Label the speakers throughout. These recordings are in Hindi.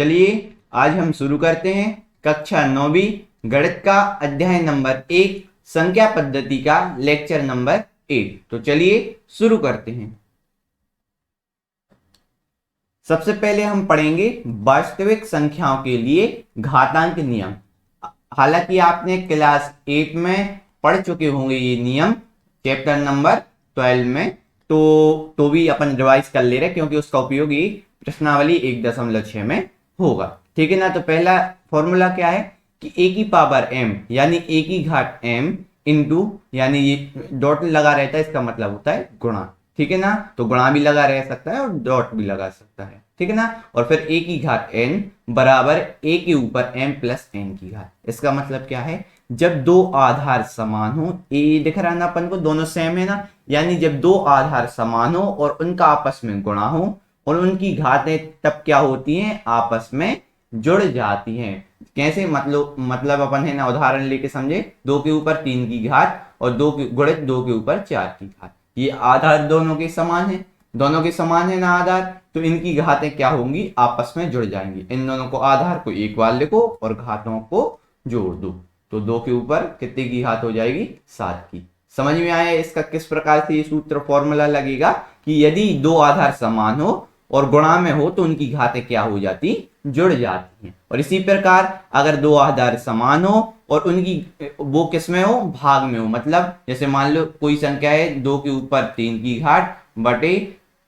Speaker 1: चलिए आज हम शुरू करते हैं कक्षा 9वीं गणित का अध्याय नंबर 1 संख्या पद्धति का लेक्चर नंबर 8। तो चलिए शुरू करते हैं। सबसे पहले हम पढ़ेंगे वास्तविक संख्याओं के लिए घातांक नियम। हालांकि आपने क्लास 8 में पढ़ चुके होंगे ये नियम चैप्टर नंबर 12 में, तो भी अपन रिवाइज कर ले रहे क्योंकि उसका उपयोग ये प्रश्नावली 1.6 में होगा। ठीक है ना। तो पहला फॉर्मूला क्या है कि a की पावर m यानी a की घात m इंटू, यानी ये डॉट लगा रहता है, इसका मतलब होता है गुणा। ठीक है ना। तो गुणा भी लगा रह सकता है और डॉट भी लगा सकता है। ठीक है ना। और फिर a की घात n बराबर a के ऊपर m प्लस n की घात। इसका मतलब क्या है, जब दो आधार समान हो, a दिख रहा है ना अपन को, दोनों सेम है ना, यानी जब दो आधार समान हो और उनका आपस में गुणा हो और उनकी घातें तब क्या होती हैं, आपस में जुड़ जाती हैं। कैसे, मतलब अपन है ना उदाहरण लेके समझे, 2 के ऊपर 3 की घात और 2 के गुणित 2 के ऊपर 4 की घात। ये आधार दोनों के समान है, दोनों के समान है ना आधार, तो इनकी घातें क्या होंगी, आपस में जुड़ जाएंगी। इन दोनों को आधार को एक बार लिखो और घातों को जोड़ दो, तो 2 के ऊपर कितने की घात हो जाएगी, 7 की। समझ में आया इसका किस प्रकार से ये सूत्र फॉर्मूला लगेगा कि यदि दो आधार समान हो और गुणा में हो तो उनकी घातें क्या हो जाती, जुड़ जाती हैं। और इसी प्रकार अगर दो आधार समान हो और उनकी वो किस में हो, भाग में हो, मतलब जैसे मान लो कोई संख्या है 2 के ऊपर 3 की घात बटे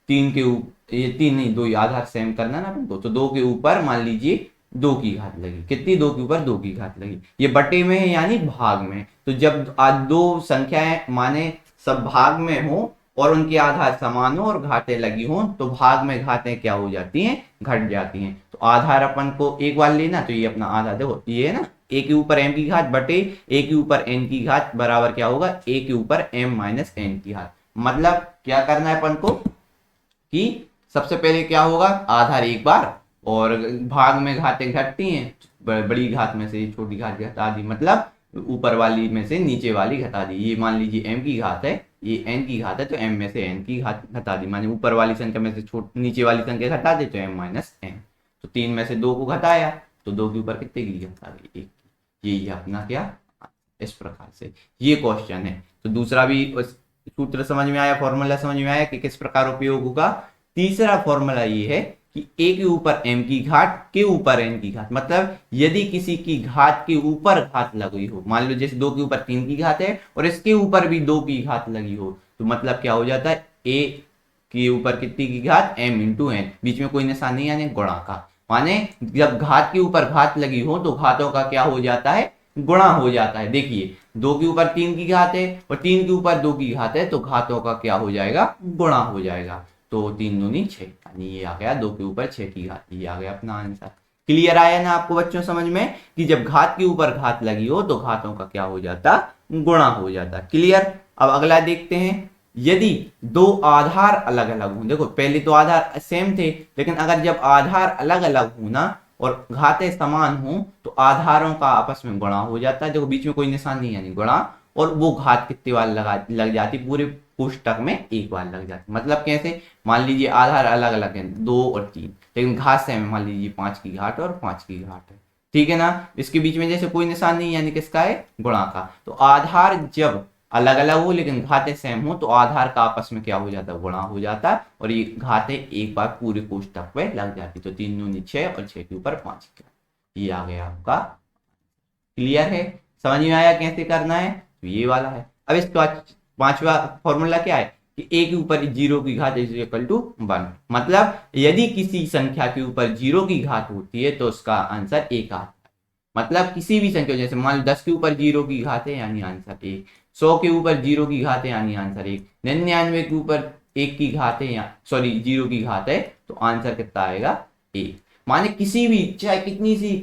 Speaker 1: 3 के ऊपर, ये 3 नहीं, 2 आधार सेम करना ना अपन को, तो 2 के ऊपर मान लीजिए 2 की घात लगी। कितनी, 2 के ऊपर 2 की घात लगी। ये बटे में है यानी भाग में। तो जब आज दो संख्याएं माने सब भाग में हो और उनके आधार समान हो और घातें लगी हो, तो भाग में घातें क्या हो जाती हैं, घट जाती हैं। तो आधार अपन को एक बार लेना, तो ये अपना आधार देखो, ये है ना a के ऊपर m की घात बटे a के ऊपर n की घात बराबर क्या होगा, a के ऊपर m माइनस n की घात। मतलब क्या करना है अपन को कि सबसे पहले क्या होगा, आधार एक बार और भाग में घातें घटती हैं, बड़ी घात में से छोटी घात घटा दी, मतलब ऊपर वाली में से नीचे वाली घटा दी। ये मान लीजिए m की घात है, ये n की घात है, तो m में से n की घात घटा दी, माने ऊपर वाली संख्या में से नीचे वाली संख्या घटा दी, तो m माइनस n। तो 3 में से 2 को घटाया तो 2 के ऊपर कितने की घटा दी, 1। यही अपना क्या, इस प्रकार से ये क्वेश्चन है। तो दूसरा भी सूत्र समझ में आया, फॉर्मूला समझ में आया कि किस प्रकार उपयोग होगा। तीसरा फॉर्मूला ये है कि a के ऊपर m की घात के ऊपर n की घात, मतलब यदि किसी की घात के ऊपर घात लगी हो, मान लो जैसे 2 के ऊपर 3 की घात है और इसके ऊपर भी 2 की घात लगी हो, तो मतलब क्या हो जाता है, a के ऊपर कितनी की घात, m इंटू n, बीच में कोई निशान नहीं यानी गुणा का। माने जब घात के ऊपर घात लगी हो तो घातों का क्या हो जाता है, गुणा हो जाता है। देखिए 2 के ऊपर 3 की घात है और 3 के ऊपर 2 की घात है, तो घातों का क्या हो जाएगा, गुणा हो जाएगा। तो 3 दूनी 6, यानी ये आ गया 2 के ऊपर 6 की घात। ये आ गया अपना आंसर। क्लियर आया ना आपको बच्चों समझ में कि जब घात के ऊपर घात लगी हो तो घातों का क्या हो जाता, गुणा हो जाता। क्लियर। अब अगला देखते हैं, यदि दो आधार अलग अलग हो, देखो पहले तो आधार सेम थे, लेकिन अगर जब आधार अलग अलग हो ना और घातें समान हो तो आधारों का आपस में गुणा हो जाता है। देखो बीच में कोई निशान नहीं यानी गुणा, और वो घात कितनी बार लग जाती, पूरे कोष्टक में एक बार लग जाती। मतलब कैसे, मान लीजिए आधार अलग अलग है 2 और 3, लेकिन घात सेम है, मान लीजिए 5 की घात और 5 की घात है। ठीक है ना। इसके बीच में जैसे कोई निशान नहीं यानी किसका है, गुणा का। तो आधार जब अलग अलग हो लेकिन घातें सेम हो तो आधार का आपस में क्या हो जाता है, गुणा हो जाता है, और ये घातें एक बार पूरे कोष्टक पे लग जाती। तो 3 दूनी 6 और 6 के ऊपर 5 का, ये आ गया आपका। क्लियर है, समझ में आया कैसे करना है, तो ये वाला है। अब इसका पांचवा फॉर्मूला क्या है कि a के ऊपर 0 की घात इज इक्वल टू 1। मतलब यदि किसी संख्या के ऊपर 0 की घात होती है तो उसका आंसर 1 आता है। मतलब किसी भी संख्या, जैसे मान लो 10 के ऊपर 0 की घात है यानी आंसर 1, 100 के ऊपर 0 की घात है यानी आंसर 1, 99 के ऊपर 1 की घात है या सॉरी 0 की घात है तो आंसर कितना आएगा, 1। माने किसी भी, चाहे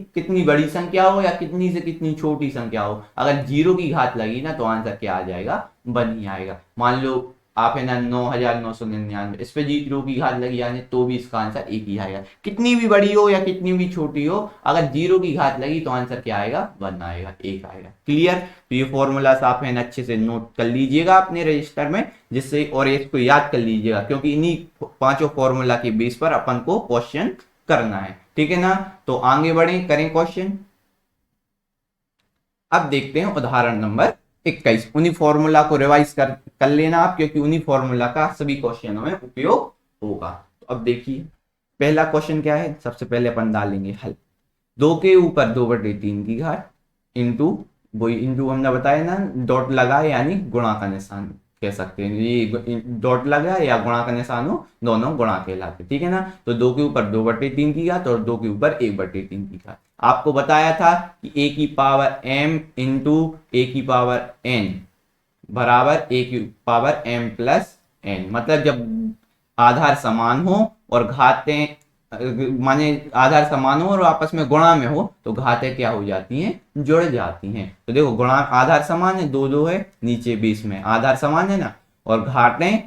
Speaker 1: कितनी बड़ी संख्या हो या कितनी से कितनी छोटी संख्या हो, अगर 0 की घात लगी ना तो आंसर क्या आ जाएगा, 1 ही आएगा। मान लो आप है ना 9999, इस पे 0 की घात लगी यानी तो भी इसका आंसर 1 ही आएगा। कितनी भी बड़ी हो या कितनी भी छोटी हो, अगर 0 की घात लगी तो आंसर क्या आएगा, 1 आएगा, 1 आएगा। क्लियर। तो ये फॉर्मूला आप है ना अच्छे से नोट कर लीजिएगा अपने रजिस्टर में, जिससे और इसको याद कर लीजिएगा, क्योंकि इन्हीं 5 फॉर्मूला के बेस पर अपन को क्वेश्चन करना है। ठीक है ना। तो आगे बढ़े, करें क्वेश्चन। अब देखते हैं उदाहरण नंबर 21। उन्हीं फॉर्मूला को रिवाइज कर लेना आप, क्योंकि उन्हीं फॉर्मूला का सभी क्वेश्चनों में उपयोग होगा। तो अब देखिए पहला क्वेश्चन क्या है, सबसे पहले अपन डालेंगे हल। 2 के ऊपर 2/3 की घात इंटू, वही इंटू हमने बताया ना, डॉट लगा यानी गुणा का निशान कह सकते हैं, ये डॉट लगा या गुणा का निशान हो, दोनों गुणा कहलाते, ठीक है ना। तो 2 के ऊपर 2/3 की घात और 2 के ऊपर 1/3 की घात। आपको बताया था कि a की पावर m इंटू a की पावर n बराबर a की पावर m प्लस n। मतलब जब आधार समान हो और घातें माने आधार समान हो और आपस में गुणा में हो, तो घातें क्या हो जाती हैं, जुड़ जाती हैं। तो देखो गुणा, आधार समान है, 2 है, नीचे 20 में आधार समान है ना, और घाटें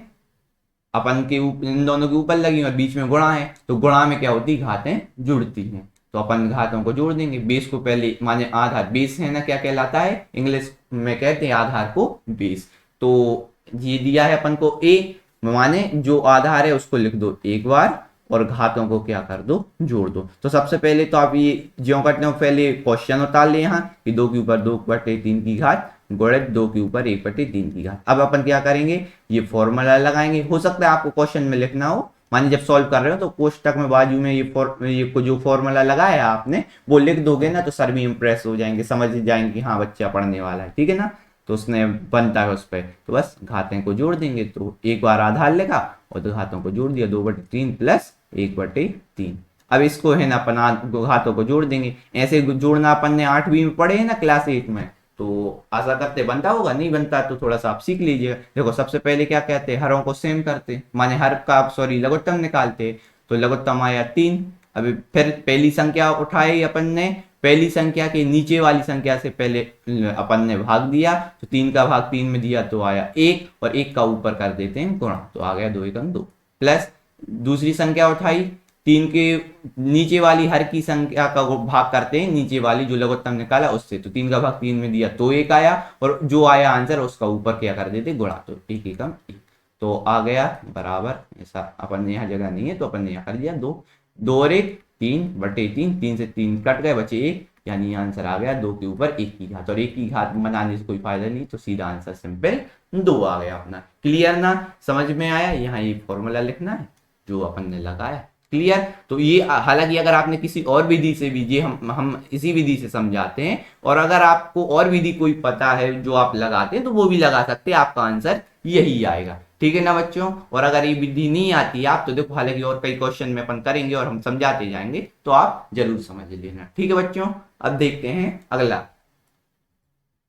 Speaker 1: अपन के इन दोनों के ऊपर लगी और बीच में गुणा है, तो गुणा में क्या होती, घातें जुड़ती हैं। तो अपन घातों को जोड़ देंगे। बेस को पहले माने आधार, बेस है ना, क्या कहलाता है, इंग्लिश में कहते हैं आधार को बेस। तो ये दिया है अपन को a, माने जो आधार है उसको लिख दो एक बार और घातों को क्या कर दो, जोड़ दो। तो सबसे पहले तो आप ये ज्यों करते हो, पहले क्वेश्चन उतार ले यहाँ कि 2 के ऊपर 2/3 की घात गुणित 2 के ऊपर 1/3 की घात। अब अपन क्या करेंगे, ये फॉर्मूला लगाएंगे। हो सकता है आपको क्वेश्चन में लिखना हो, मानिए जब सॉल्व कर रहे हो तो कोष्टक में बाजू में ये जो फॉर्मूला लगाया आपने वो लिख दोगे ना, तो सर भी इंप्रेस हो जाएंगे, समझ जाएंगे कि हाँ बच्चा पढ़ने वाला है, ठीक है ना। तो उसने बनता है उस पर, तो बस घातें को जोड़ देंगे। तो एक बार आधार लिखा और तो घातों को जोड़ दिया, 2/3 प्लस 1/3। अब इसको है ना अपन घातों को जोड़ देंगे। ऐसे जोड़ना अपन ने 8वीं में पढ़े है ना, क्लास 8 में। तो आशा करते बनता होगा, नहीं बनता तो थोड़ा सा आप सीख लीजिएगा। देखो सबसे पहले क्या कहते हैं, हरों को सेम करते, माने हर का सॉरी लघुत्तम निकालते। तो लघुत्तम आया 3। अभी फिर पहली संख्या उठाई अपन ने, पहली संख्या के नीचे वाली संख्या से पहले अपन ने भाग दिया, तो 3 का भाग 3 में दिया तो आया 1, और 1 का ऊपर कर देते हैं गुणा, तो आ गया 2 एकम 2। प्लस दूसरी संख्या उठाई, 3 के नीचे वाली हर की संख्या का भाग करते हैं नीचे वाली जो लघुत्तम निकाला उससे, तो 3 का भाग 3 में दिया तो 1 आया, और जो आया आंसर उसका ऊपर क्या कर देते, गुणा, तो 1 एकम 1। तो आ गया बराबर, ऐसा अपन ने यहाँ जगह नहीं है तो अपन ने यहाँ कर दिया 2, 2 और 1 3/3, 3 से 3 कट गए, बचे 1, यानी आंसर आ गया 2 के ऊपर 1 की घात। और 1 की घात बनाने से कोई फायदा नहीं, तो सीधा आंसर सिंपल 2 आ गया अपना। क्लियर ना, समझ में आया। यहाँ ये फॉर्मूला लिखना है जो अपन ने लगाया, क्लियर। तो ये हालांकि अगर आपने किसी और विधि से भी, ये हम इसी विधि से समझाते हैं, और अगर आपको और विधि कोई पता है जो आप लगाते हैं तो वो भी लगा सकते हैं, आपका आंसर यही आएगा, ठीक है ना बच्चों। और अगर ये विधि नहीं आती आप तो देखो, हालांकि और कई क्वेश्चन में अपन करेंगे और हम समझाते जाएंगे, तो आप जरूर समझ लेना, ठीक है बच्चों। अब देखते हैं अगला।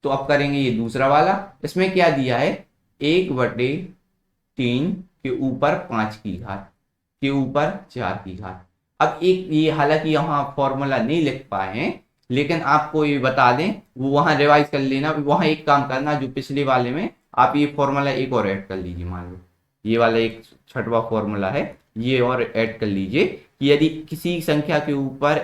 Speaker 1: तो अब करेंगे ये दूसरा वाला। इसमें क्या दिया है, 1/3 के ऊपर 5 की घात के ऊपर 4 की घात। अब एक ये हालांकि यहाँ फॉर्मूला नहीं लिख पाए हैं, लेकिन आपको ये बता दें, वो वहां रिवाइज कर लेना। वहां एक काम करना, जो पिछले वाले में आप ये फॉर्मूला एक और ऐड कर लीजिए। मान लो ये वाला एक 6वां फॉर्मूला है, ये और ऐड कर लीजिए कि यदि किसी संख्या के ऊपर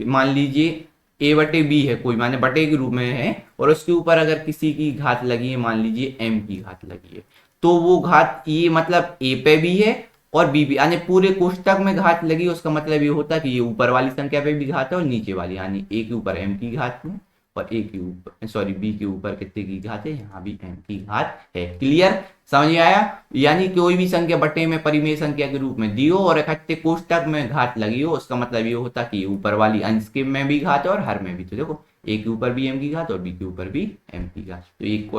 Speaker 1: मान लीजिए a/b है कोई, माने बटे के रूप में है, और उसके ऊपर अगर किसी की घात लगी है, मान लीजिए m की घात लगी है, तो वो घात ये मतलब a पे भी है और b भी, यानी पूरे कोष्टक में घात लगी, उसका मतलब ये होता है कि ये ऊपर वाली संख्या पे भी घात है और नीचे वाली, यानी a के ऊपर m की घात है और a के ऊपर सॉरी b के ऊपर कितने की घात है, यहाँ भी m की घात है। क्लियर, समझ आया। यानी कोई भी संख्या बटे में परिमेय संख्या के रूप में दी हो और इकट्ठे कोष्टक में घात लगी हो, उसका मतलब ये होता कि ऊपर वाली अंश के में भी घात है और हर में भी। तो देखो a के ऊपर भी m की घात और b के ऊपर भी m की घात। तो एक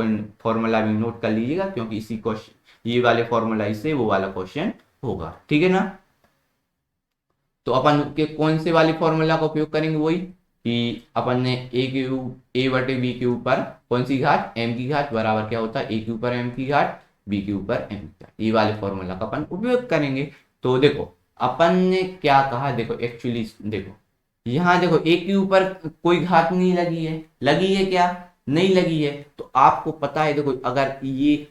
Speaker 1: फॉर्मूला भी नोट कर लीजिएगा, क्योंकि इसी क्वेश्चन ये वाले फॉर्मूला से वो वाला क्वेश्चन होगा, ठीक है ना। तो अपन के कौन से वाले फॉर्मूला का उपयोग करेंगे, वही कि अपन ने a/b के ऊपर कौन सी घात, m की घात बराबर क्या होता है, a के ऊपर m की घात, b के ऊपर m की घात, ये वाले फॉर्मूला का अपन उपयोग करेंगे। तो देखो अपन ने क्या कहा, देखो एक्चुअली देखो यहाँ देखो a के ऊपर कोई घात नहीं लगी है, लगी है क्या, नहीं लगी है। तो आपको पता है देखो, अगर ये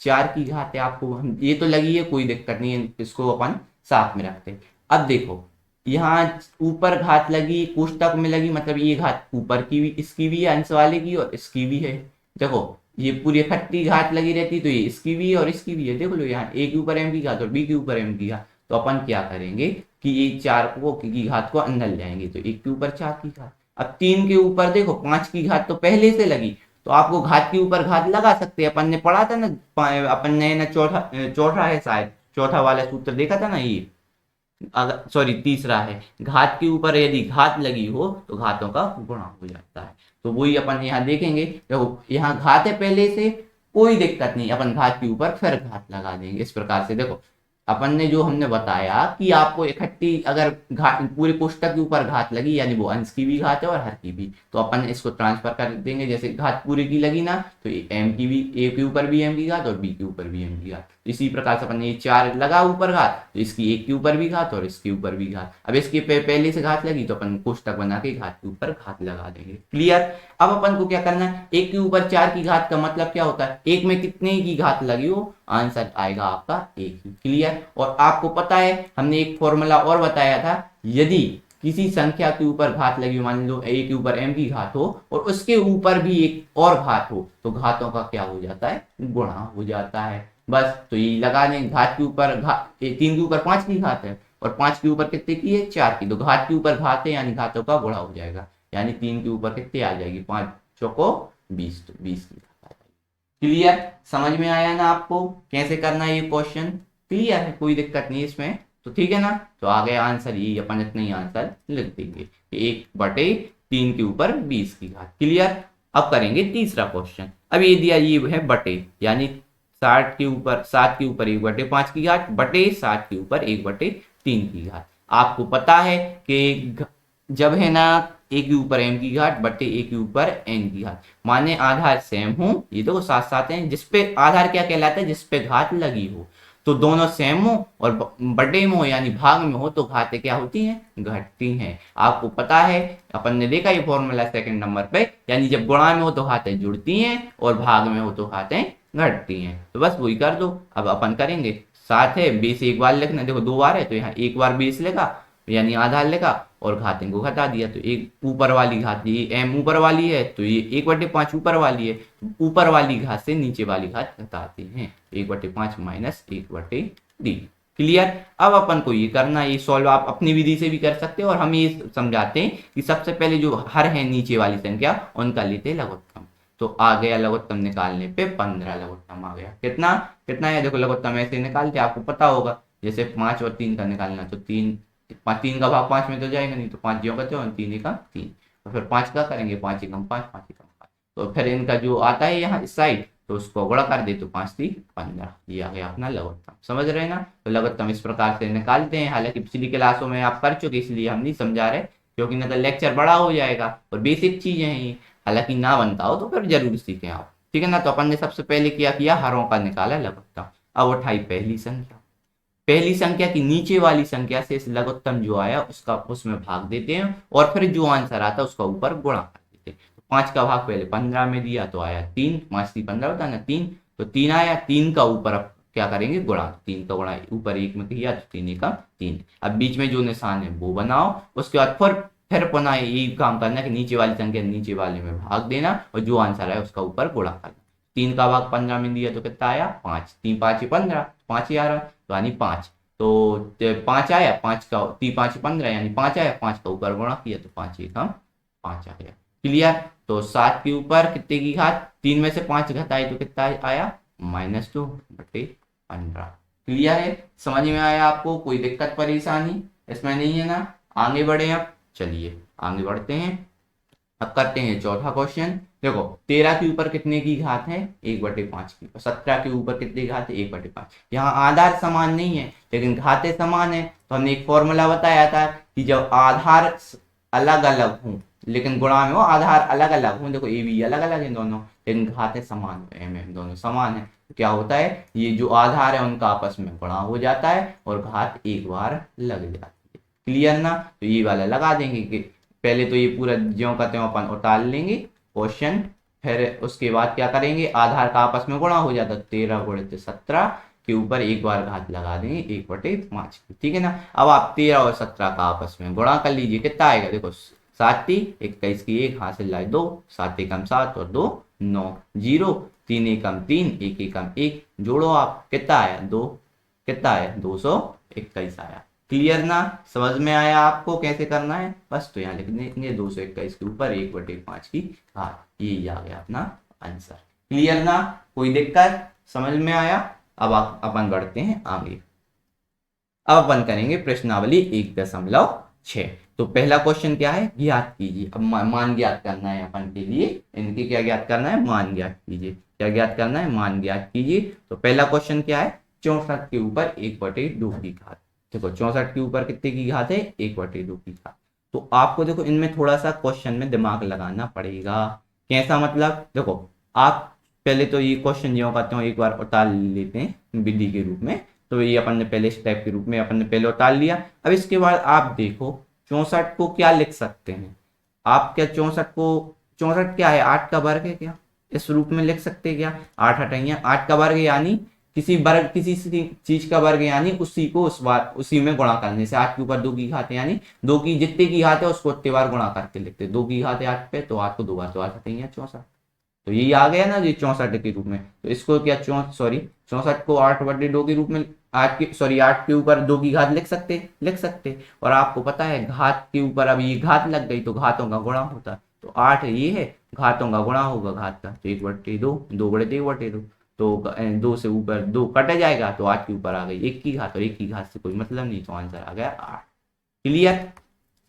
Speaker 1: 4 की घात है, आपको ये तो लगी है, कोई दिक्कत नहीं है, इसको अपन साथ में रखते हैं। अब देखो यहाँ ऊपर घात लगी, कोष्टक में लगी, मतलब ये घात ऊपर की भी, इसकी भी है, अंश वाले की और इसकी भी है। देखो ये पूरी इकट्ठी घात लगी रहती, तो ये इसकी भी है और इसकी भी है। देखो लो यहाँ a के ऊपर m की घात और b के ऊपर m की घात। तो अपन क्या करेंगे कि ये 4 की घात को अंदर ले आएंगे तो 1 के ऊपर 4 की घात। अब 3 के ऊपर देखो 5 की घात तो पहले से लगी, तो आपको घात के ऊपर घात लगा सकते हैं, अपन ने पढ़ा था ना, अपन ने ना चौथा है शायद, चौथा वाला सूत्र देखा था ना ये, अगर सॉरी तीसरा है, घात के ऊपर यदि घात लगी हो तो घातों का गुणा हो जाता है। तो वही अपन यहाँ देखेंगे, देखो यहाँ घात है पहले से, कोई दिक्कत नहीं, अपन घात के ऊपर फिर घात लगा देंगे। इस प्रकार से देखो अपन ने जो हमने बताया कि आपको इकट्ठी अगर घात पूरे कोष्टक के ऊपर घात लगी, यानी वो अंश की भी घात है और हर की भी, तो अपन इसको ट्रांसफर कर देंगे। जैसे घात पूरे की लगी ना, तो एम की भी, ए के ऊपर भी एम की घात और बी के ऊपर भी एम की घात। इसी प्रकार से अपन ने ये 4 लगा ऊपर घात, तो इसकी 1 के ऊपर भी घात और इसके ऊपर भी घात। अब इसके पहले से घात लगी तो अपन कोष्टक बना के घात के ऊपर घात लगा देंगे। क्लियर। अब अपन को क्या करना है, 1 के ऊपर 4 की घात का मतलब क्या होता है, 1 में कितने की घात लगी हो, आंसर आएगा आपका 1 ही। क्लियर। और आपको पता है हमने एक फॉर्मूला और बताया था, यदि किसी संख्या के ऊपर घात लगी, मान लो ए के ऊपर एम की घात हो और उसके ऊपर भी एक और घात हो, तो घातों का क्या हो जाता है, गुणा हो जाता है। बस तो ये लगा दें, घात के ऊपर 3 के ऊपर 5 की घात है और 5 के ऊपर कितने की है, 4 की, तो घात के ऊपर घात है यानी घातों का गुणा हो जाएगा, यानी 3 के ऊपर कितने आ जाएगी, 5 चौको 20, तो 20 की घात आ जाएगी। क्लियर। समझ में आया ना आपको कैसे करना है ये क्वेश्चन, क्लियर है, कोई दिक्कत नहीं इसमें, तो ठीक है ना। तो आगे आंसर ये अपन इतना ही आंसर लिख देंगे, 1/3 के ऊपर 20 की घात। क्लियर। अब करेंगे तीसरा क्वेश्चन। अब ये दिया, ये है बटे, यानी 7 के ऊपर 1/5 की घात बटे 7 के ऊपर 1/3 की घात। आपको पता है कि जब है ना ए के ऊपर एम की घात बटे ए के ऊपर एन की घात, माने आधार सेम हो, ये तो साथ साथ हैं, जिसपे आधार क्या कहलाता है, जिसपे घात लगी हो, तो दोनों सेम हो और बटे में हो यानी भाग में हो तो घातें क्या होती हैं, घटती हैं। आपको पता है, अपन ने देखा ये फॉर्मूला सेकंड नंबर पे, यानी जब गुणा में हो तो घातें जुड़ती हैं और भाग में हो तो घातें घटती हैं। तो बस वही कर दो। अब अपन करेंगे, 7 है, 20 एक बार लिखना, देखो 2 बार है तो यहाँ एक बार 20 लिखा यानी आधार लिखा और घातें को घटा दिया, तो एक ऊपर वाली घात, ये एम ऊपर वाली है तो ये 1/5 ऊपर वाली है, ऊपर वाली घात से नीचे वाली घात घटाते हैं, 1/5 माइनस 1/3। क्लियर। अब अपन को ये करना, ये सॉल्व आप अपनी विधि से भी कर सकते हो और हम ये समझाते हैं कि सबसे पहले जो हर है नीचे वाली संख्या उनका लेते लघुत्तम। तो आ गया लघुत्तम निकालने पे 15 लघुत्तम आ गया। कितना कितना है, देखो लघुत्तम ऐसे निकालते आपको पता होगा, जैसे 5 और 3 का निकालना, तो 3 का भाग 5 में तो जाएगा नहीं, तो 5 ज्यों करते हो, 3 एकम 3, और फिर 5 का करेंगे, 5 एकम 5, 5 एकम 5, तो फिर इनका जो आता है यहाँ इस साइड तो उसको गुणा कर दे तो 5 3 15, ये आ गया अपना लघुत्तम। समझ रहे हैं ना। तो लघुत्तम इस प्रकार से निकालते हैं, हालांकि पिछली क्लासों में आप कर चुके इसलिए हम नहीं समझा रहे, क्योंकि ना तो लेक्चर बड़ा हो जाएगा और बेसिक चीजें हैं ये, हालांकि ना बनता हो तो फिर जरूर सीखें आप, ठीक है ना। तो अपन ने सबसे पहले क्या किया, हरों का निकाला लघुत्तम। अब उठाई पहली संख्या, पहली संख्या की नीचे वाली संख्या से इस लघुत्तम जो आया उसका उसमें भाग देते हैं और फिर जो आंसर आता है उसका ऊपर गुणा कर देते हैं। तो 5 का भाग पहले 15 में दिया तो आया 3, 5 3 15 होता है ना 3, तो 3 आया, 3 का ऊपर अब क्या करेंगे, गुणा, 3 का गुणा ऊपर 1 में किया तो 3 एकम 3। अब बीच में जो निशान है वो बनाओ, उसके बाद फिर पुनः यही काम करना कि नीचे वाली संख्या नीचे वाले में भाग देना और जो आंसर है उसका ऊपर गुणा करना। 3 का भाग 15 में दिया तो कितना आया 5, 3 5 15, 5 ही आ रहा तो यानी 5, तो 5 आया, 5 का 3 5 15 यानी 5 आया, 5 का ऊपर गुणा किया तो 5 एकम 5 आ गया। क्लियर। तो 7 के ऊपर कितने की घात, 3 में से 5 घटाए तो कितना आया -2/15। क्लियर है, समझ में आया आपको, कोई दिक्कत परेशानी इसमें नहीं है ना। आगे बढ़े, अब चलिए आगे बढ़ते हैं। अब करते हैं चौथा क्वेश्चन। देखो 13 के ऊपर कितने की घात है, 1/5 की, और 17 के ऊपर कितने की घात है 1/5। यहाँ आधार समान नहीं है लेकिन घातें समान है, तो हमने एक फॉर्मूला बताया था कि जब आधार अलग अलग हों लेकिन गुणा में हो आधार अलग अलग हों, देखो ए बी अलग अलग है दोनों लेकिन घातें समान है, एम दोनों समान है, तो क्या होता है, ये जो आधार है उनका आपस में गुणा हो जाता है और घात एक बार लग जाती है। क्लियर ना। तो ये वाला लगा देंगे कि पहले तो ये पूरा ज्यों का त्यों अपन उतार लेंगे क्वेश्चन, फिर उसके बाद क्या करेंगे, आधार का आपस में गुणा हो जाता है, 13 × 17 के ऊपर एक बार घात लगा देंगे 1/5 की, ठीक है ना। अब आप 13 और 17 का आपस में गुणा कर लीजिए, कितना आएगा, देखो 7 3 21 की 1 हासिल लाए 2, 7 एकम 7 और 2 9, 0 3 एकम 3 1 एकम 1, जोड़ो आप, कितना आया 2, कितना आया 221 आया। क्लियर ना, समझ में आया आपको कैसे करना है? बस तो यहाँ लिख देंगे 221 के ऊपर 1/5 की घात, यही आ गया अपना आंसर। क्लियर ना, कोई दिक्कत, समझ में आया? अब अपन बढ़ते हैं आगे। अब अपन करेंगे प्रश्नावली 1.6। तो पहला क्वेश्चन क्या है, ज्ञात कीजिए। अब मान ज्ञात करना है अपन के लिए, इनके क्या ज्ञात करना है, मान ज्ञात कीजिए। क्या ज्ञात करना है, मान ज्ञात कीजिए। तो पहला क्वेश्चन क्या है, 64 के ऊपर 1/2 की घात। देखो 64 के ऊपर कितने की घात है, 1/2 की घात। तो आपको देखो इनमें थोड़ा सा क्वेश्चन में दिमाग लगाना पड़ेगा। कैसा मतलब, देखो आप पहले तो ये क्वेश्चन जो करते हो एक बार उतार लेते हैं विधि के रूप में। तो ये अपन ने पहले स्टेप के रूप में अपन ने पहले उतार लिया। अब इसके बाद आप देखो 64 को क्या लिख सकते हैं आप, क्या 64 को, 64 क्या है, 8 का वर्ग है क्या, इस रूप में लिख सकते हैं क्या? 8 हटाइए, 8 का वर्ग यानी किसी वर्ग, किसी चीज का वर्ग यानी उसी को उसी में गुणा करने से। 8 के ऊपर 2 की घात है, यानी 2 की जितने की घात है उसको उतने बार गुणा करके लिखते। 2 की घात है 8 पे, तो 8 को 2 बार, तो 8 हटाइए 64। तो यही आ गया ना ये 64 के रूप में। तो इसको क्या 64 को 8/2 के रूप में, 8 के ऊपर 2 की घात लिख सकते। और आपको पता है घात के ऊपर अब ये घात लग गई तो घातों का गुणा होता। तो 8 ये है, घातों का गुणा होगा घात का, तो 1/2, 2/2, तो 2 से ऊपर 2 कट जाएगा, तो 8 के ऊपर आ गई 1 की घात, और 1 की घात से कोई मतलब नहीं, तो आंसर आ गया 8। क्लियर?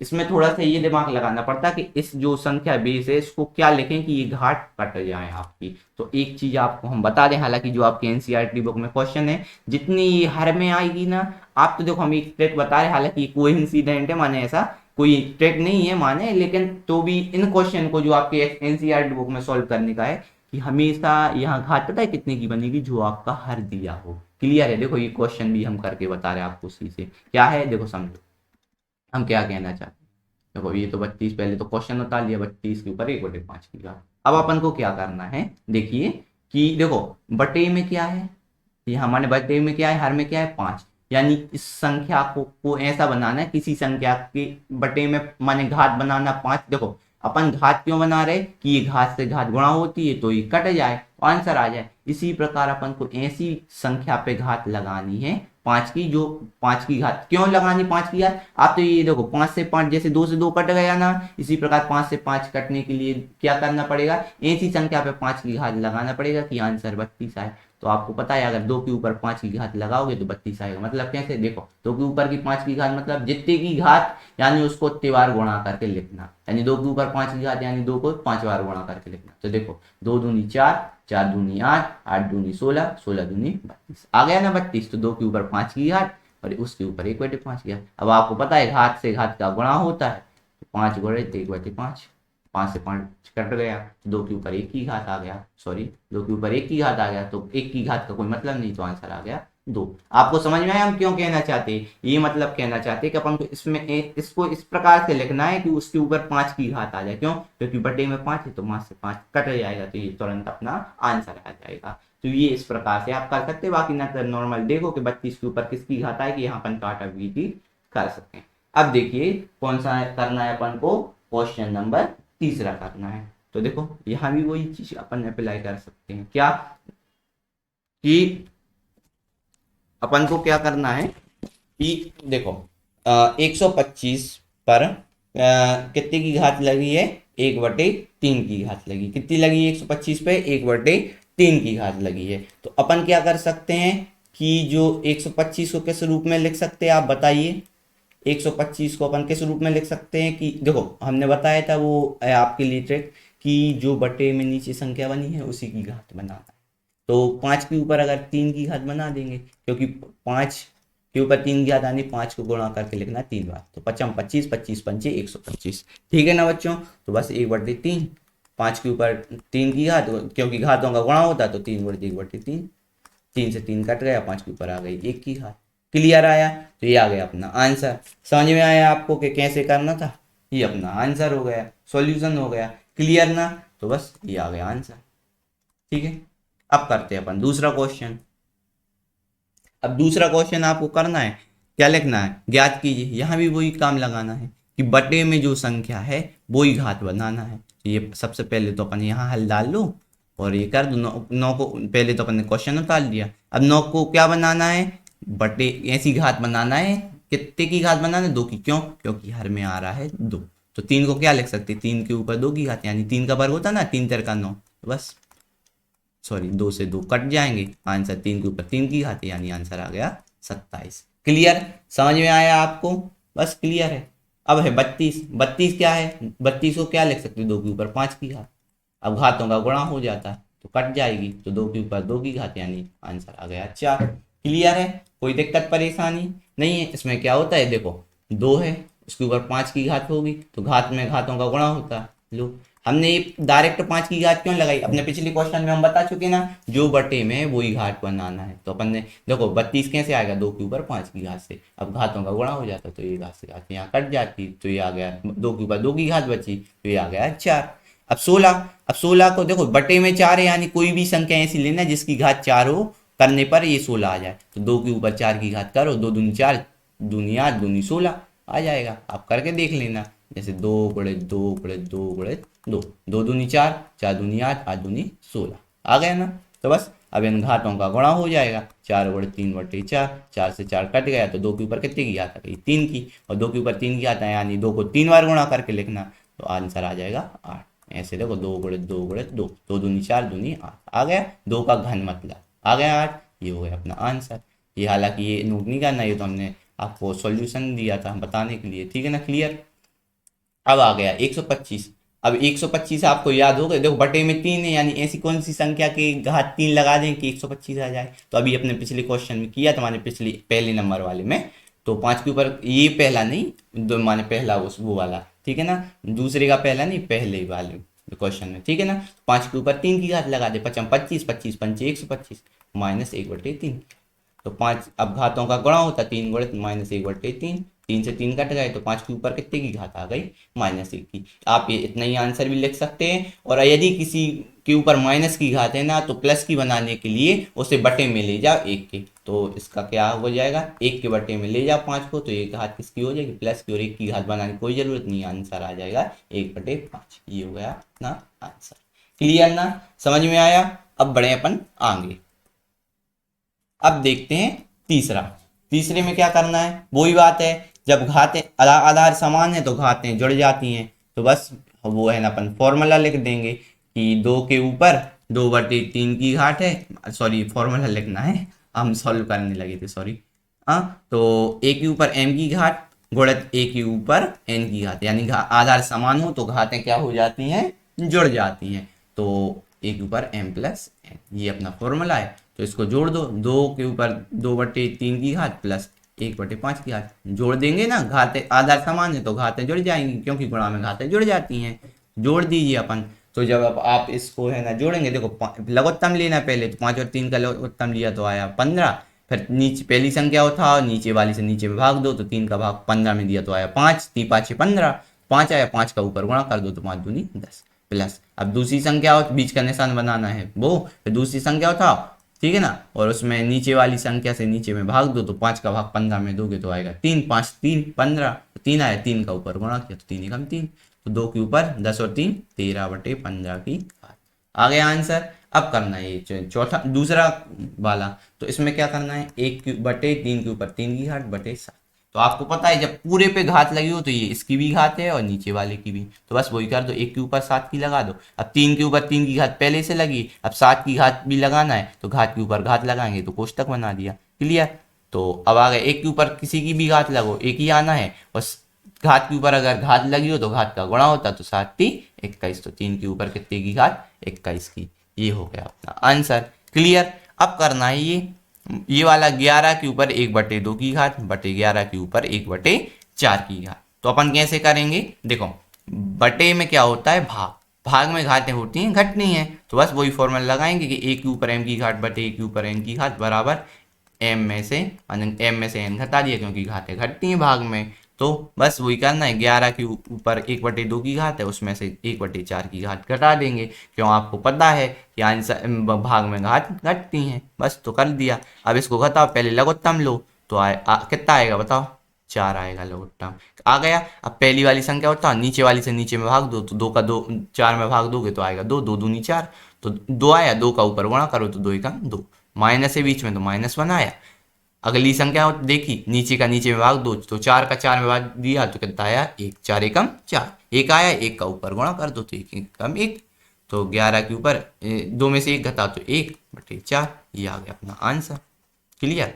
Speaker 1: इसमें थोड़ा सा ये दिमाग लगाना पड़ता कि इस जो संख्या बेस है इसको क्या लिखें कि ये घाट कट जाए आपकी। तो एक चीज आपको हम बता दें, हालांकि जो आपके एनसीईआरटी बुक में क्वेश्चन है जितनी ये हर में आएगी ना, आप तो देखो हम एक ट्रिक बता रहे, हालांकि कोई इंसिडेंट है माने, ऐसा कोई ट्रिक नहीं है माने, लेकिन तो भी इन क्वेश्चन को जो आपके एनसीईआरटी बुक में सॉल्व करने का है कि हमेशा यहाँ घात पता है कितने की बनेगी, जो आपका हर दिया हो। क्लियर है? देखो ये क्वेश्चन भी हम करके बता रहे हैं आपको उसी से। क्या है देखो समझो, हम क्या कहना चाहते हैं। देखो ये तो 32, पहले तो क्वेश्चन उतार लिया, 32 के ऊपर 1/5 की घात। अब अपन को क्या करना है, देखिए कि देखो बटे में क्या है, ये हमारे बटे में क्या है, हर में क्या है 5, यानी इस संख्या को ऐसा बनाना है, किसी संख्या के बटे में माने घात बनाना 5। देखो अपन घात क्यों बना रहे कि ये घात से घात गुणा होती है तो ये कट जाए, आंसर आ जाए। इसी प्रकार अपन को ऐसी संख्या पे घात लगानी है 5 की, जो 5 की घात क्यों लगानी 5 की घात, आप तो ये देखो 5 से 5, जैसे 2 से 2 कट गया ना, इसी प्रकार 5 से 5 कटने के लिए क्या करना पड़ेगा, ऐसी संख्या पे 5 की घात लगाना पड़ेगा कि आंसर 32 आए। तो आपको पता है अगर 2 के ऊपर 5 की घात लगाओगे तो 32 आएगा। मतलब कैसे, देखो 2 के ऊपर की 5 की घात मतलब जितने की घात, यानी उसको उतने बार गुणा करके लिखना, यानी 2 के ऊपर 5 की घात यानी 2 को 5 बार गुणा करके लिखना। तो देखो 2 दूनी 4, 4 दूनी 8, 8 दूनी 16, 16 दूनी 32, आ गया ना 32। तो 2 के ऊपर 5 की घात और उसके ऊपर 1/5 की घात। अब आपको पता है घात से घात का गुणा होता है, तो 5 गुणे 1/5, 5 से 5 कट गया, 2 के ऊपर 1 की घात आ गया, सॉरी 2 के ऊपर 1 की घात आ गया, तो 1 की घात का कोई मतलब नहीं, तो आंसर आ गया 2। आपको समझ में आया हम क्यों कहना चाहते हैं, ये मतलब कहना चाहते हैं कि अपन को इसमें इसको इस प्रकार से लिखना है कि उसके ऊपर 5 की घात आ जाए। क्यों? क्योंकि बटे में 5 है तो 5 से 5 कट जाएगा, तो ये तुरंत अपना आंसर आ जाएगा। तो ये इस प्रकार से आप कर सकते हैं। बाकी ना नॉर्मल देखो कि 32 के ऊपर किसकी घात आएगी, यहाँ अपन काटा भी कर सकते हैं। अब देखिए कौन सा करना है अपन को, क्वेश्चन नंबर तीसरा करना है। तो देखो यहाँ भी वही चीज अपन अप्लाई कर सकते हैं, क्या कि अपन को क्या करना है कि देखो 125 पर कितने की घात लगी है, 1/3 की घात लगी। कितनी लगी 125 पे, 1/3 की घात लगी है। तो अपन क्या कर सकते हैं कि जो 125 को किस रूप में लिख सकते हैं आप बताइए। 125 को अपन किस रूप में लिख सकते हैं कि देखो हमने बताया था वो आपके लिए ट्रिक कि जो बटे में नीचे संख्या बनी है उसी की घात बनाना है। तो 5 के ऊपर अगर 3 की घात बना देंगे, क्योंकि 5 के ऊपर 3 की घात आनी, 5 को गुणा करके लिखना 3 बार, तो 5 25, 25 पंचे 125। ठीक है ना बच्चों? तो बस 1/3, 5 के ऊपर 3 की घात, क्योंकि घातों का गुणा होता है तो 3 × 1/3, 3 से 3 कट गया, 5 के ऊपर आ गई 1 की घात। क्लियर आया? तो ये आ गया अपना आंसर। समझ में आया आपको कि कैसे करना था? ये अपना आंसर हो गया, सॉल्यूशन हो गया। क्लियर ना? तो बस ये आ गया आंसर। ठीक है, अब करते हैं अपन दूसरा क्वेश्चन। अब दूसरा क्वेश्चन आपको करना है, क्या लिखना है, ज्ञात कीजिए। यहाँ भी वही काम लगाना है कि बटे में जो संख्या है वही घात बनाना है। ये सबसे पहले तो अपन यहाँ हल डाल लो और ये कर दो। 9 को पहले तो अपन ने क्वेश्चन उतार लिया, अब 9 को क्या बनाना है, बटे ऐसी घात बनाना है कितने की घात बनाना है? 2 की। क्यों? क्योंकि हर में आ रहा है 2। तो 3 को क्या लिख सकते हैं? 3 के ऊपर 2 की घात, यानी 3 का वर्ग होता है ना, 3 तेरह का 9। बस सॉरी, 2 से 2 कट जाएंगे, आंसर 3 के ऊपर 3 की घात, यानी आंसर आ गया 27। क्लियर? समझ में आया आपको? बस क्लियर है। अब है 32। 32 क्या है? 32 को क्या लिख सकते हैं? 2 के ऊपर 5 की घात। अब घातों का गुणा हो जाता है तो कट जाएगी, तो 2 के ऊपर 2 की घात, यानी आंसर आ गया 4। क्लियर है? कोई दिक्कत परेशानी नहीं है? इसमें क्या होता है, देखो 2 है, उसके ऊपर 5 की घात होगी, तो घात में घातों का गुणा होता है। लो, हमने ये डायरेक्ट 5 की घात क्यों लगाई? अपने पिछले क्वेश्चन में हम बता चुके ना, जो बटे में वही घात बनाना है। तो अपन ने देखो 32 कैसे आएगा? 2 के ऊपर 5 की घात से। अब घातों का गुणा हो जाता, तो ये घात से घात यहाँ कट जाती, तो ये आ गया 2 के ऊपर 2 की घात बची, तो ये आ गया 4। अब 16। अब 16 को देखो बटे में 4 है, यानी कोई भी संख्या ऐसी लेना जिसकी घात 4 हो, करने पर ये 16 आ जाए। तो 2 के ऊपर 4 की घात करो, 2 दूनी 4, दूनी 8, दूनी 16 आ जाएगा। आप करके देख लेना, जैसे 2 गुणे 2 गुणे 2 गुणे 2, 2 दूनी 4, 4 दूनी 8, 8 दूनी 16 आ गया ना। तो बस अब इन घातों का गुणा हो जाएगा, 4 गुणे 3 बटे 4, 4 से 4 कट गया, तो 2 के ऊपर कितने की घात आ गई? 3 की। और 2 के ऊपर 3 की घात है, यानी 2 को 3 बार गुणा करके लिखना, तो आंसर आ जाएगा 8। ऐसे देखो 2 गुणे 2 गुणे 2, 2 दूनी 4, दूनी 8 आ गया। 2 का घन मतलब आ गया 8। ये हो गया अपना आंसर। ये हालांकि ये नोट नहीं करना, ये तो हमने आपको सॉल्यूशन दिया था बताने के लिए, ठीक है ना? क्लियर? अब आ गया 125। अब 125 आपको याद होगा, देखो बटे में 3 है, यानी ऐसी कौन सी संख्या के घात 3 लगा दें कि 125 आ जाए? तो अभी अपने पिछले क्वेश्चन में किया था, माने पिछले पहले नंबर वाले में। तो 5 के ऊपर ये पहला नहीं, दो माने पहला उस वो वाला, ठीक है ना? दूसरे का पहला नहीं, पहले वाले क्वेश्चन में, ठीक है ना? 5 के ऊपर 3 की घात लगा दे, 5 25, 25 पंचे 125, माइनस 1/3। तो 5, अब घातों का गुणा होता, 3 गुणे माइनस 1/3, 3 से 3 कट गए, तो 5 के ऊपर कितने की घात आ गई? -1 की। आप ये इतना ही आंसर भी लिख सकते हैं। और यदि किसी के ऊपर माइनस की घात है ना, तो प्लस की बनाने के लिए उसे बटे में ले जाओ 1 के, तो इसका क्या हो जाएगा? 1 के बटे में ले जाओ 5 को, तो ये घात किसकी हो जाएगी? प्लस की। और 1 की घात बनाने की कोई जरूरत नहीं, आंसर आ जाएगा 1/5। ये हो गया अपना आंसर। क्लियर ना? समझ में आया? अब बढ़े अपन आगे। अब देखते हैं तीसरा। तीसरे में क्या करना है? वही बात है, जब घातें आधार समान है तो घातें जुड़ जाती हैं। तो बस वो है ना, अपन फॉर्मूला लिख देंगे कि 2 के ऊपर 2/3 की घात है। सॉरी, फॉर्मूला लिखना है, हम सॉल्व करने लगे थे, सॉरी। हाँ, तो a के ऊपर m की घात गुणित a के ऊपर n की घात, यानी आधार समान हो तो घातें क्या हो जाती हैं? जुड़ जाती हैं। तो a के ऊपर m प्लस n, ये अपना फॉर्मूला है। तो इसको जोड़ दो, 2 के ऊपर 2/3 की घात प्लस 1/5 की घात, जोड़ देंगे ना, घातें आधार समान है तो घातें जुड़ जाएंगी, क्योंकि गुणा में घातें जुड़ जाती हैं। जोड़ दीजिए अपन। तो जब आप इसको है ना जोड़ेंगे, देखो लघुत्तम लेना पहले, तो 5 और 3 का लघुत्तम लिया तो आया 15। फिर नीचे पहली संख्या उठाओ, नीचे वाली से नीचे में भाग दो, तो 3 का भाग 15 में दिया तो आया 5, 3 5 15, 5 आया, 5 का ऊपर गुणा कर दो तो 5 दूनी 10 प्लस। अब दूसरी संख्या हो, बीच का निशान बनाना है वो, फिर दूसरी संख्या उठाओ, ठीक है ना, और उसमें नीचे वाली संख्या से नीचे में भाग दो, तो 5 का भाग 15 में दोगे तो आएगा 3, 5 3 15, तो 3 आया, 3 का ऊपर गुणा किया तो 3 एकम 3, तो 2 के ऊपर 10 और 3 13/15 की घात आ गया आंसर। अब करना है ये चौथा दूसरा वाला, तो इसमें क्या करना है? 1/3 के ऊपर 3 की घात बटे 7। तो आपको पता है जब पूरे पे घात लगी हो तो ये इसकी भी घात है और नीचे वाले की भी, तो बस वही कर दो, 1 के ऊपर 7 की लगा दो। अब 3 के ऊपर 3 की घात पहले से लगी, अब 7 की घात भी लगाना है, तो घात के ऊपर घात लगाएंगे तो कोष्टक बना दिया। क्लियर? तो अब आ गए 1 के ऊपर किसी की भी घात लगो, एक ही आना है, और घात के ऊपर अगर घात लगी हो तो घात का गुणा होता, तो 7 3 21, तो 3 के ऊपर कितने की घात? 21 की। ये हो गया अपना आंसर। क्लियर? अब करना है ये वाला 11 के ऊपर 1/2 की घात बटे 11 के ऊपर 1/4 की घात। तो अपन कैसे करेंगे? देखो बटे में क्या होता है? भाग। भाग में घातें होती हैं, घटनी है, तो बस वही फॉर्मूला लगाएंगे कि a के ऊपर m की घात बटे a के ऊपर n की घात बराबर m में से n घटा दिया, क्योंकि घातें घटती हैं भाग में। तो बस वही करना है, 11 के ऊपर 1/2 की घात है, उसमें से 1/4 की घात घटा देंगे, क्यों? आपको पता है कि आंसर भाग में घात घटती हैं, बस तो कर दिया। अब इसको घटाओ, पहले लघुत्तम लो, तो कितना आएगा बताओ? 4 आएगा लघुत्तम आ गया। अब पहली वाली संख्या उठाओ, नीचे वाली से नीचे में भाग दो, तो 2 का 2 4 में भाग दोगे तो आएगा 2, 2 दूनी 4, तो 2 आया, 2 का ऊपर गुणा करो तो 2 एकम 2, माइनस है बीच में तो -1 आया, अगली संख्या देखी, नीचे का नीचे में भाग 2, तो 4 का 4 में भाग दिया तो कितना आया 1, 4 एकम 4, 1 आया, 1 का ऊपर गुणा कर दो तो 1 एकम 1, तो 11 के ऊपर 2 में से 1 घटा तो 1/4, ये आ गया अपना आंसर। क्लियर।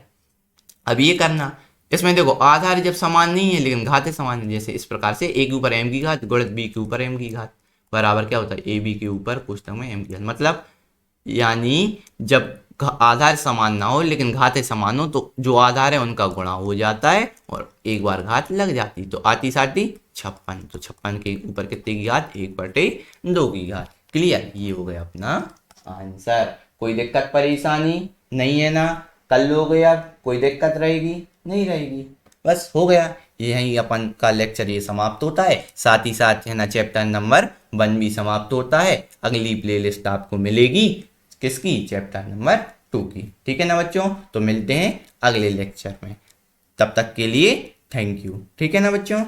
Speaker 1: अब ये करना, इसमें देखो आधार जब समान नहीं है लेकिन घातें समान है, जैसे इस प्रकार से a के ऊपर m की घात गुणित b के ऊपर m की घात बराबर क्या होता है ab के ऊपर कोष्टक में m की घात। मतलब यानी जब आधार समान ना हो लेकिन घातें समान हो तो जो आधार है उनका गुणा हो जाता है और एक बार घात लग जाती, तो आती साटी 56, तो 56 के ऊपर कितने की घात 1/2 की घात। क्लियर, ये हो गया अपना आंसर। कोई दिक्कत परेशानी नहीं है ना, कल लोगे अब कोई दिक्कत रहेगी नहीं रहेगी, बस हो गया। यही अपन का लेक्चर ये समाप्त होता है, साथ ही साथ है ना चैप्टर नंबर 1 भी समाप्त होता है। अगली प्लेलिस्ट आपको मिलेगी किसकी, चैप्टर नंबर 2 की। ठीक है ना बच्चों, तो मिलते हैं अगले लेक्चर में, तब तक के लिए थैंक यू। ठीक है ना बच्चों।